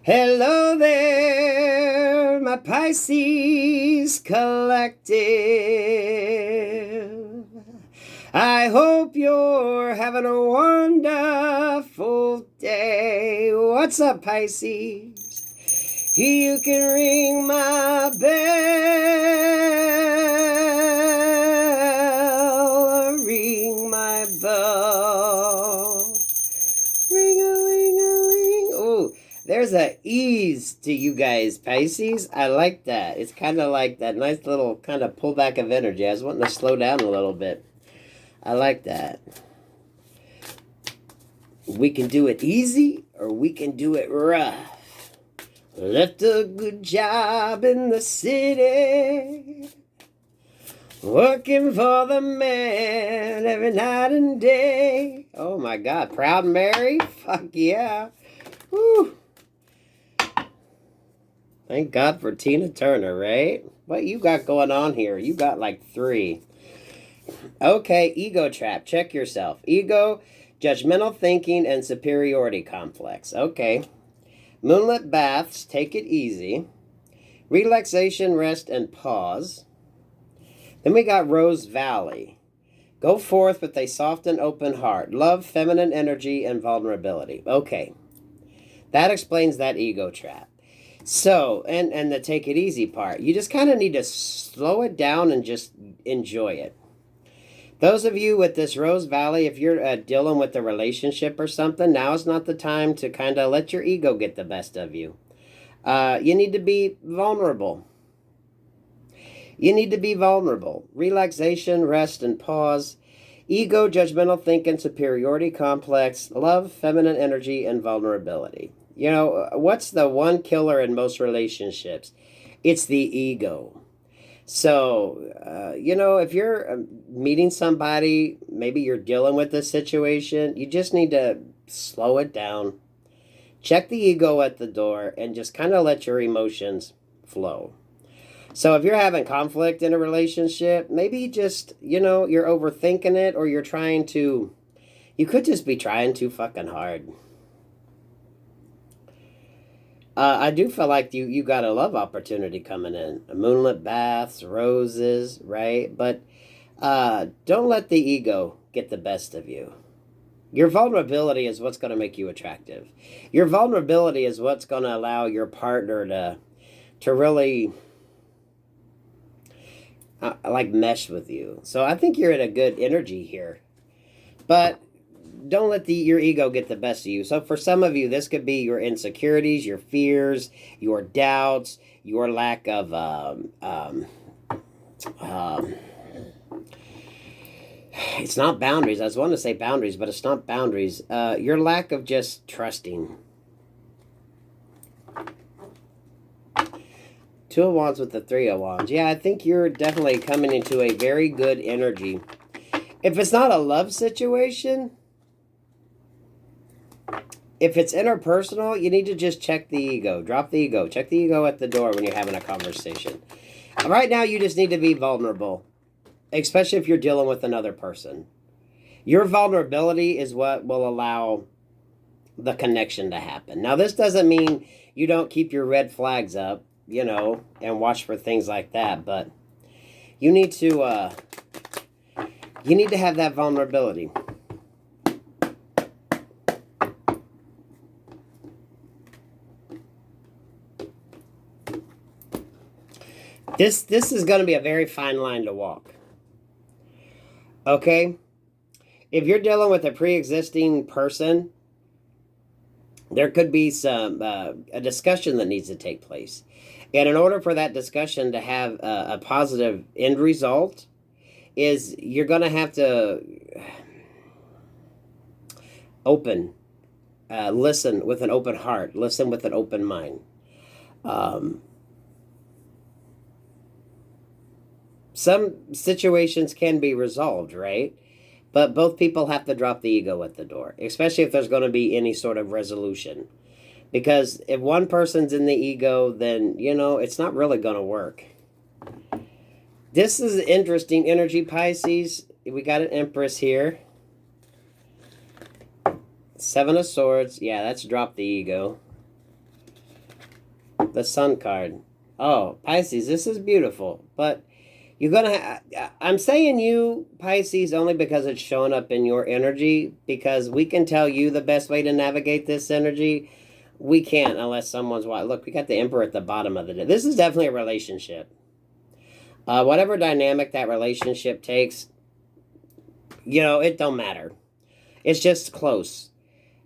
Hello there, my Pisces collective. I hope you're having a wonderful day. What's up, Pisces? You can ring my bell, ring my bell. Ring-a-ling-a-ling. Oh, there's a ease to you guys, Pisces. I like that. It's kind of like that nice little kind of pullback of energy. I was wanting to slow down a little bit. I like that. We can do it easy or we can do it rough. Left a good job in the city, working for the man every night and day. Oh my God, Proud Mary? Fuck yeah. Woo. Thank God for Tina Turner, right? What you got going on here? You got like 3. Okay, ego trap. Check yourself. Ego, judgmental thinking, and superiority complex. Okay. Moonlit baths, take it easy. Relaxation, rest, and pause. Then we got Rose Valley. Go forth with a soft and open heart. Love, feminine energy, and vulnerability. Okay. That explains that ego trap. So, and the take it easy part. You just kind of need to slow it down and just enjoy it. Those of you with this Rose Valley, if you're dealing with a relationship or something, now is not the time to kind of let your ego get the best of you. You need to be vulnerable. You need to be vulnerable. Relaxation, rest, and pause. Ego, judgmental thinking, superiority complex, love, feminine energy, and vulnerability. You know, what's the one killer in most relationships? It's the ego. So, you know, if you're meeting somebody, maybe you're dealing with this situation, you just need to slow it down. Check the ego at the door and just kind of let your emotions flow. So if you're having conflict in a relationship, maybe just, you know, you're overthinking it or you could just be trying too fucking hard. I do feel like you got a love opportunity coming in. Moonlit baths, roses, right? But don't let the ego get the best of you. Your vulnerability is what's going to make you attractive. Your vulnerability is what's going to allow your partner to really like mesh with you. So I think you're in a good energy here. But don't let your ego get the best of you. So for some of you, this could be your insecurities, your fears, your doubts, your lack of it's not boundaries. I was wanting to say boundaries, but it's not boundaries. Your lack of just trusting. 2 of Wands with the 3 of Wands. Yeah, I think you're definitely coming into a very good energy. If it's not a love situation, if it's interpersonal, you need to just check the ego. Drop the ego. Check the ego at the door when you're having a conversation. Right now, you just need to be vulnerable, especially if you're dealing with another person. Your vulnerability is what will allow the connection to happen. Now, this doesn't mean you don't keep your red flags up, you know, and watch for things like that, but you need to have that vulnerability. This is going to be a very fine line to walk. Okay? If you're dealing with a pre-existing person, there could be a discussion that needs to take place. And in order for that discussion to have a positive end result, is you're going to have to listen with an open heart, listen with an open mind. Some situations can be resolved, right? But both people have to drop the ego at the door, especially if there's going to be any sort of resolution. Because if one person's in the ego, then, you know, it's not really going to work. This is interesting energy, Pisces. We got an Empress here. 7 of Swords. Yeah, that's drop the ego. The Sun card. Oh, Pisces, this is beautiful. But you're going to I'm saying you, Pisces, only because it's showing up in your energy. Because we can tell you the best way to navigate this energy. We can't unless someone's... Look, we got the Emperor at the bottom of the deck. This is definitely a relationship. Whatever dynamic that relationship takes, you know, it don't matter. It's just close.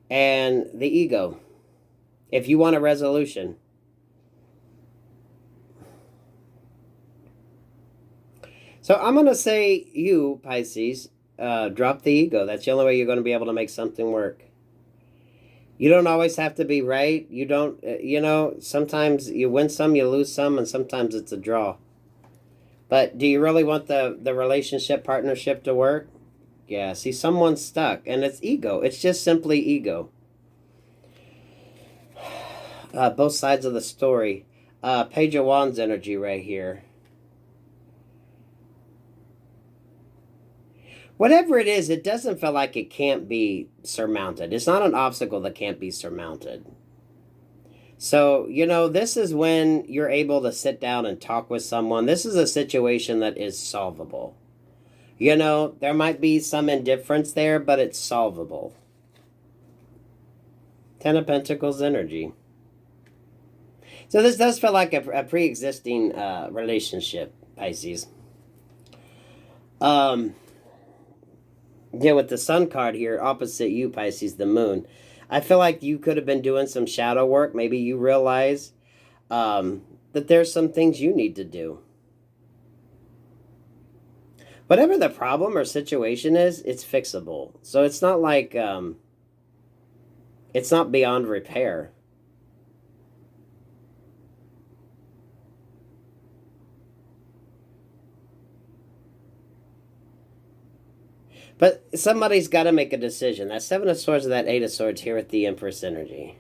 And the ego. If you want a resolution. So I'm going to say you, Pisces, drop the ego. That's the only way you're going to be able to make something work. You don't always have to be right. You don't, you know, sometimes you win some, you lose some, and sometimes it's a draw. But do you really want the relationship, partnership to work? Yeah, see, someone's stuck, and it's ego. It's just simply ego. Both sides of the story. Page of Wands energy right here. Whatever it is, it doesn't feel like it can't be surmounted. It's not an obstacle that can't be surmounted. So, you know, this is when you're able to sit down and talk with someone. This is a situation that is solvable. You know, there might be some indifference there, but it's solvable. Ten of Pentacles energy. So this does feel like a pre-existing relationship, Pisces. Yeah, with the Sun card here, opposite you, Pisces, the Moon. I feel like you could have been doing some shadow work. Maybe you realize that there's some things you need to do. Whatever the problem or situation is, it's fixable. So it's not like, it's not beyond repair. But somebody's got to make a decision. That Seven of Swords and that Eight of Swords here with the Empress energy.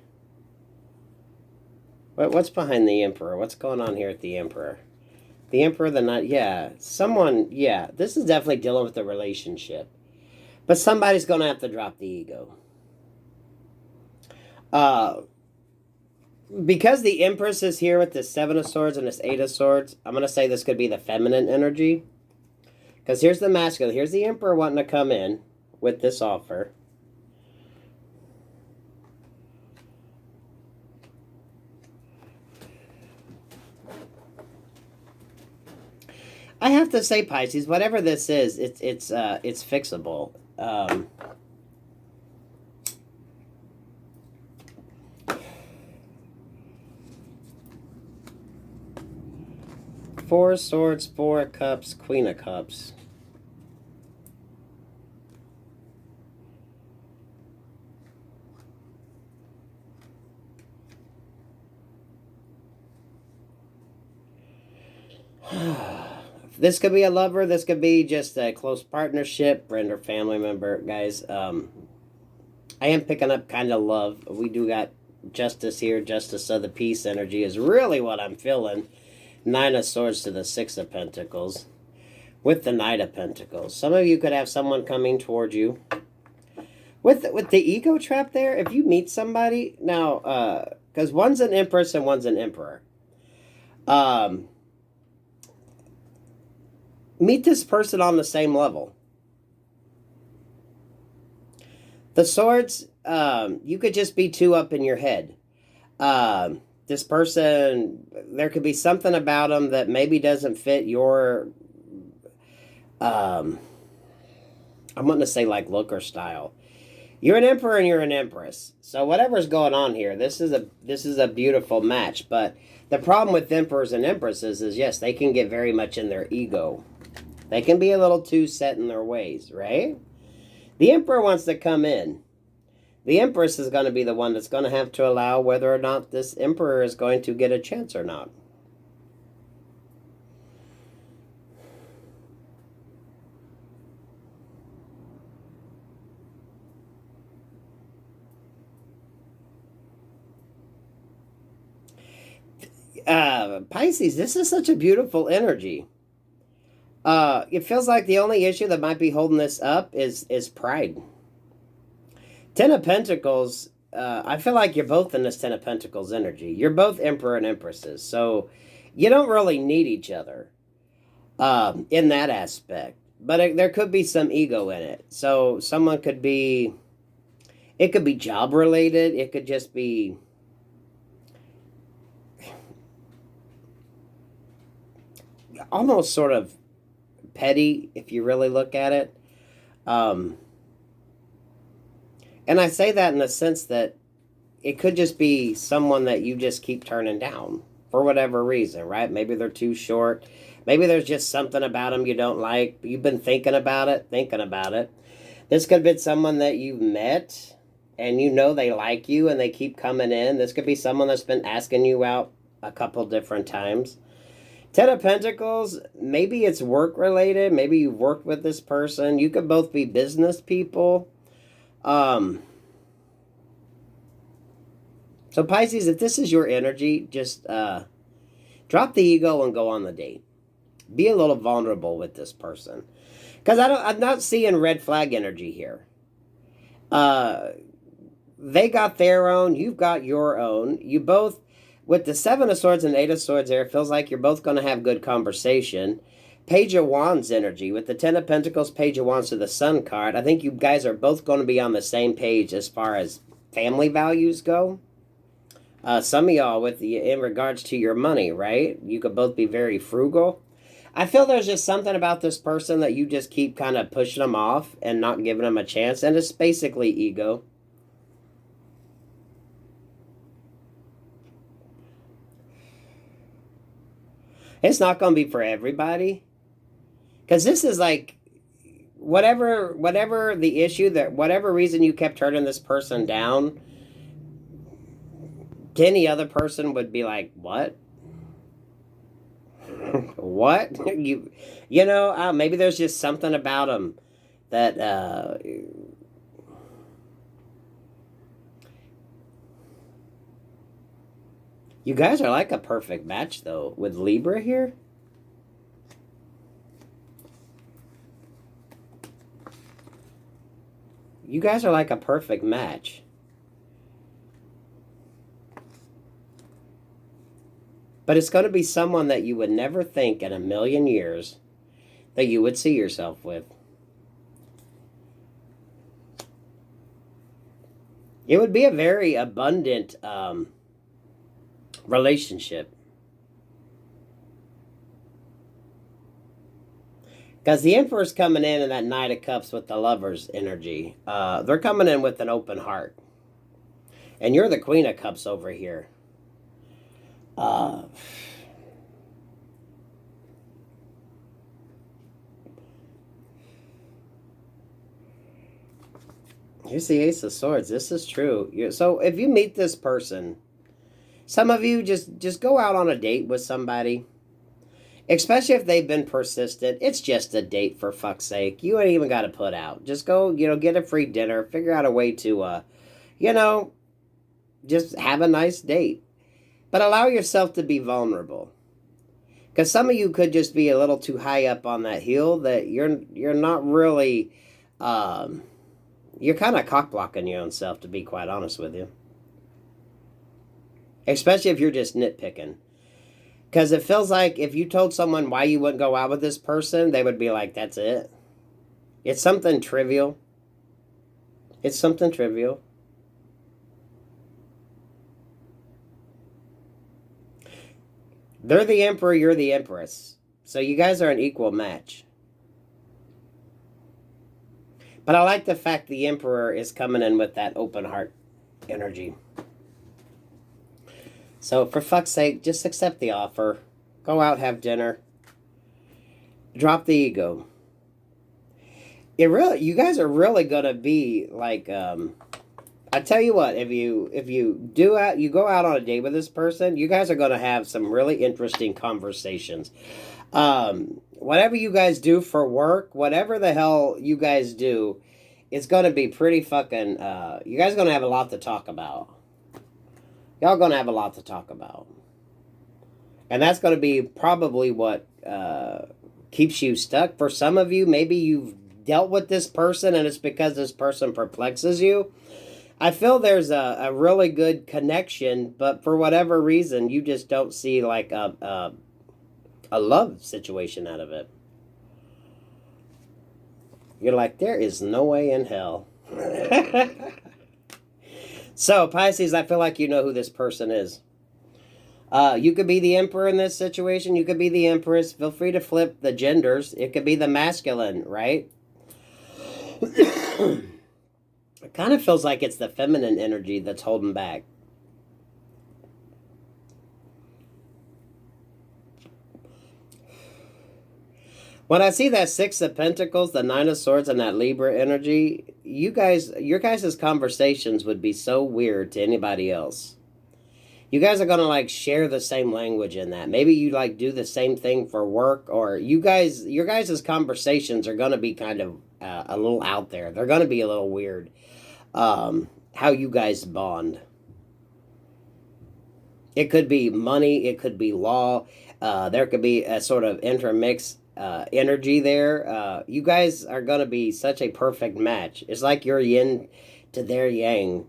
What's behind the Emperor? What's going on here with the Emperor? The Emperor, the Knight, yeah. Someone, yeah. This is definitely dealing with a relationship. But somebody's going to have to drop the ego. Because the Empress is here with this Seven of Swords and this Eight of Swords, I'm going to say this could be the feminine energy. Because here's the masculine. Here's the Emperor wanting to come in with this offer. I have to say, Pisces, whatever this is, it's fixable. Four of Swords, Four of Cups, Queen of Cups. This could be a lover. This could be just a close partnership, friend or family member, guys. I am picking up kind of love. We do got justice here. Justice of the peace energy is really what I'm feeling. Nine of Swords to the Six of Pentacles with the Knight of Pentacles. Some of you could have someone coming toward you. With the ego trap there, if you meet somebody, now, because one's an Empress and one's an Emperor. Meet this person on the same level. The Swords, you could just be too up in your head. This person, there could be something about them that maybe doesn't fit your, I'm going to say like look or style. You're an Emperor and you're an Empress. So whatever's going on here, this is a beautiful match. But the problem with Emperors and Empresses is, yes, they can get very much in their ego. They can be a little too set in their ways, right? The Emperor wants to come in. The Empress is going to be the one that's going to have to allow whether or not this Emperor is going to get a chance or not. Pisces, this is such a beautiful energy. It feels like the only issue that might be holding this up is pride. Ten of Pentacles, I feel like you're both in this Ten of Pentacles energy. You're both Emperor and Empresses. So you don't really need each other in that aspect. But there could be some ego in it. So someone could be, it could be job related. It could just be almost sort of petty if you really look at it. And I say that in the sense that it could just be someone that you just keep turning down for whatever reason, right? Maybe they're too short. Maybe there's just something about them you don't like. You've been thinking about it. This could be someone that you've met and you know they like you and they keep coming in. This could be someone that's been asking you out a couple different times. Ten of Pentacles, maybe it's work related. Maybe you've worked with this person. You could both be business people. So Pisces, if this is your energy, just drop the ego and go on the date. Be a little vulnerable with this person. Because I'm not seeing red flag energy here. They got their own, you've got your own. You both, with the Seven of Swords and Eight of Swords there, it feels like you're both going to have good conversation. Page of Wands energy. With the Ten of Pentacles, Page of Wands to the Sun card, I think you guys are both going to be on the same page as far as family values go. Some of y'all, in regards to your money, right? You could both be very frugal. I feel there's just something about this person that you just keep kind of pushing them off and not giving them a chance. And it's basically ego. It's not going to be for everybody. Because this is like, whatever the issue, that whatever reason you kept turning this person down, any other person would be like, what? What? you know, maybe there's just something about them that you guys are like a perfect match, though, with Libra here. You guys are like a perfect match. But it's going to be someone that you would never think in a million years that you would see yourself with. It would be a very abundant relationship. Because the Emperor's coming in that Knight of Cups with the Lover's energy. They're coming in with an open heart. And you're the Queen of Cups over here. Here's the Ace of Swords. This is true. So if you meet this person, some of you just go out on a date with somebody. Especially if they've been persistent. It's just a date, for fuck's sake. You ain't even got to put out. Just go, get a free dinner. Figure out a way to, just have a nice date. But allow yourself to be vulnerable. Because some of you could just be a little too high up on that hill that you're not really, you're kind of cock-blocking your own self, to be quite honest with you. Especially if you're just nitpicking. Because it feels like if you told someone why you wouldn't go out with this person, they would be like, that's it. It's something trivial. It's something trivial. They're the Emperor, you're the Empress. So you guys are an equal match. But I like the fact the Emperor is coming in with that open heart energy. So for fuck's sake, just accept the offer. Go out, have dinner. Drop the ego. You guys are really gonna be like, I tell you what, if you go out on a date with this person, you guys are gonna have some really interesting conversations. Whatever you guys do for work, whatever the hell you guys do, it's gonna be pretty fucking. You guys are gonna have a lot to talk about. Y'all gonna have a lot to talk about, and that's gonna be probably what keeps you stuck. For some of you, maybe you've dealt with this person, and it's because this person perplexes you. I feel there's a really good connection, but for whatever reason, you just don't see like a love situation out of it. You're like, there is no way in hell. So, Pisces, I feel like you know who this person is. You could be the emperor in this situation. You could be the empress. Feel free to flip the genders. It could be the masculine, right? It kind of feels like it's the feminine energy that's holding back. When I see that Six of Pentacles, the Nine of Swords, and that Libra energy, your guys' conversations would be so weird to anybody else. You guys are going to like share the same language in that. Maybe you like do the same thing for work, or your guys' conversations are going to be kind of a little out there. They're going to be a little weird. How you guys bond. It could be money. It could be law. There could be a sort of intermix energy there. You guys are going to be such a perfect match. It's like your yin to their yang.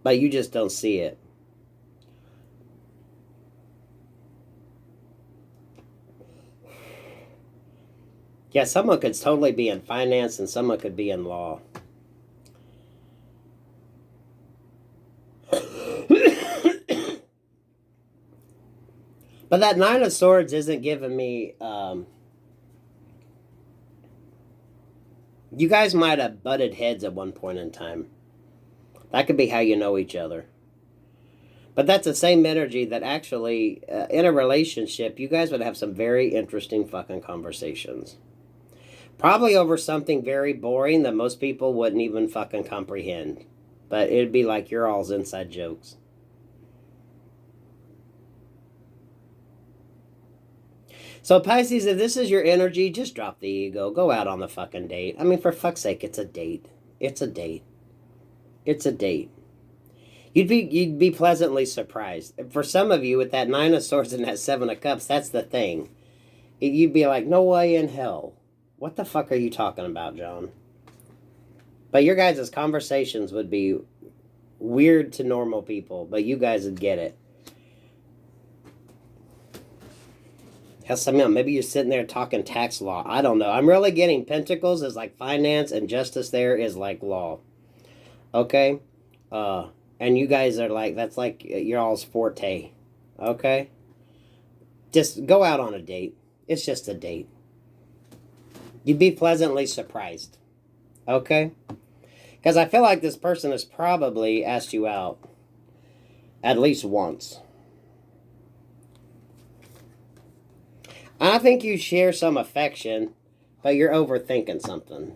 But you just don't see it. Yeah, someone could totally be in finance and someone could be in law. But that Nine of Swords isn't giving me... you guys might have butted heads at one point in time. That could be how you know each other. But that's the same energy that actually, in a relationship, you guys would have some very interesting fucking conversations. Probably over something very boring that most people wouldn't even fucking comprehend. But it'd be like your all's inside jokes. So Pisces, if this is your energy, just drop the ego. Go out on the fucking date. I mean, for fuck's sake, it's a date. It's a date. It's a date. You'd be pleasantly surprised. For some of you, with that Nine of Swords and that Seven of Cups, that's the thing. You'd be like, no way in hell. What the fuck are you talking about, John? But your guys' conversations would be weird to normal people, but you guys would get it. Hell, maybe you're sitting there talking tax law. I don't know. I'm really getting Pentacles is like finance and justice there is like law. Okay? And you guys are like, that's like your all's forte. Okay? Just go out on a date. It's just a date. You'd be pleasantly surprised. Okay? Because I feel like this person has probably asked you out at least once. I think you share some affection, but you're overthinking something.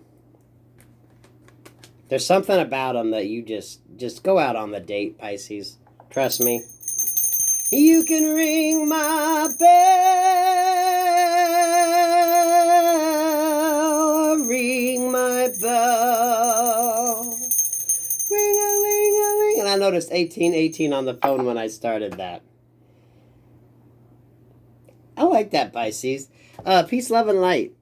There's something about them that you just go out on the date, Pisces. Trust me. You can ring my bell, ring my bell, ring-a-ling-a-ling. And I noticed 1818 on the phone when I started that. I like that, Pisces. Peace, love, and light.